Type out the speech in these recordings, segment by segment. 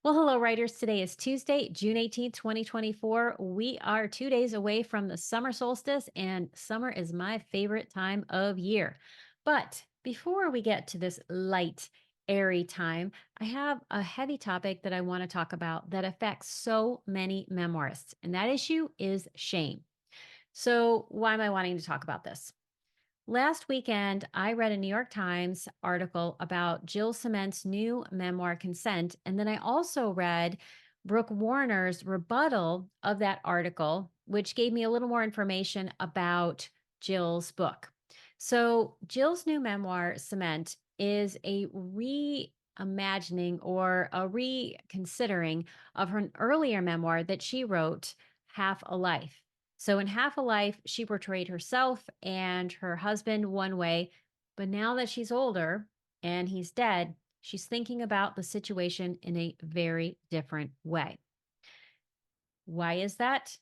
Well, hello, writers. Today is Tuesday, June 18th, 2024. We are 2 days away from the summer solstice, and summer is my favorite time of year. But before we get to this light, airy time, I have a heavy topic that I want to talk about that affects so many memoirists, and that issue is shame. So, why am I wanting to talk about this? Last weekend, I read a New York Times article about Jill Ciment's new memoir, Consent. And then I also read Brooke Warner's rebuttal of that article, which gave me a little more information about Jill's book. So, Jill's new memoir, Cement, is a reimagining or a reconsidering of her earlier memoir that she wrote, Half a Life. So in Half a Life, she portrayed herself and her husband one way, but now that she's older and he's dead, she's thinking about the situation in a very different way. Why is that?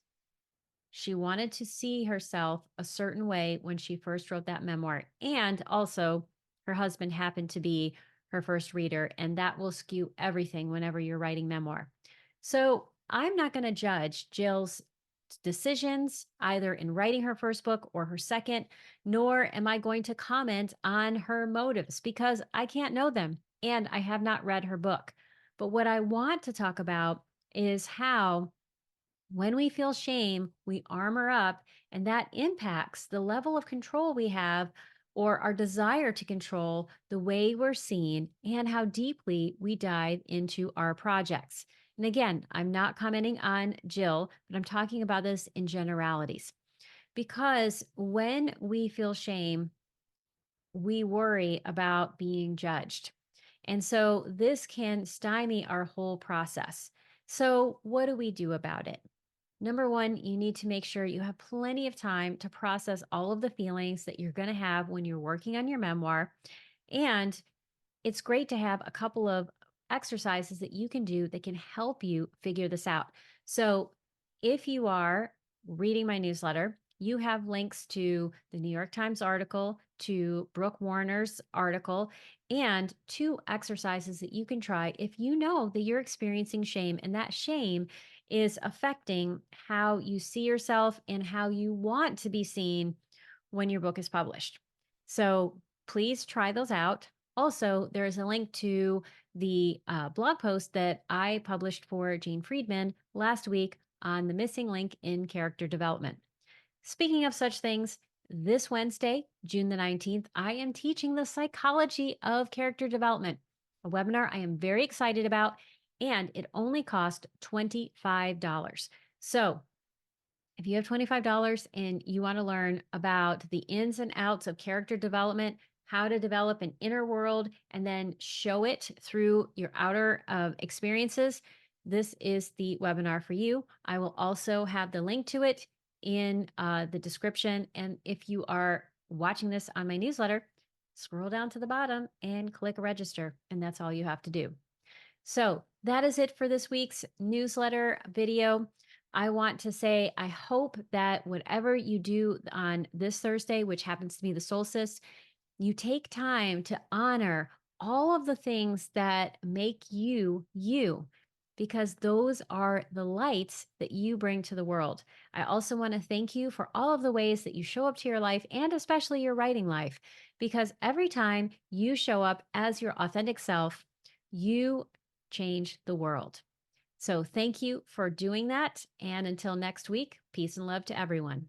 She wanted to see herself a certain way when she first wrote that memoir. And also, her husband happened to be her first reader, and that will skew everything whenever you're writing memoir. So I'm not going to judge Jill's decisions either in writing her first book or her second, nor am I going to comment on her motives because I can't know them and I have not read her book. But what I want to talk about is how when we feel shame, we armor up, and that impacts the level of control we have or our desire to control the way we're seen and how deeply we dive into our projects. And again, I'm not commenting on Jill, but I'm talking about this in generalities. Because when we feel shame, we worry about being judged. And so this can stymie our whole process. So, what do we do about it? Number one, you need to make sure you have plenty of time to process all of the feelings that you're going to have when you're working on your memoir. And it's great to have a couple of exercises that you can do that can help you figure this out. So, if you are reading my newsletter, you have links to the New York Times article, to Brooke Warner's article, and two exercises that you can try if you know that you're experiencing shame and that shame is affecting how you see yourself and how you want to be seen when your book is published. So, please try those out. Also, there is a link to the blog post that I published for Jane Friedman last week on the missing link in character development. Speaking of such things, this Wednesday, June the 19th, I am teaching the psychology of character development, a webinar I am very excited about, and it only cost $25. So if you have $25 and you want to learn about the ins and outs of character development, how to develop an inner world, and then show it through your outer experiences, this is the webinar for you. I will also have the link to it in the description. And if you are watching this on my newsletter, scroll down to the bottom and click register. And that's all you have to do. So that is it for this week's newsletter video. I want to say, I hope that whatever you do on this Thursday, which happens to be the solstice, you take time to honor all of the things that make you, you, because those are the lights that you bring to the world. I also want to thank you for all of the ways that you show up to your life and especially your writing life, because every time you show up as your authentic self, you change the world. So thank you for doing that. And until next week, peace and love to everyone.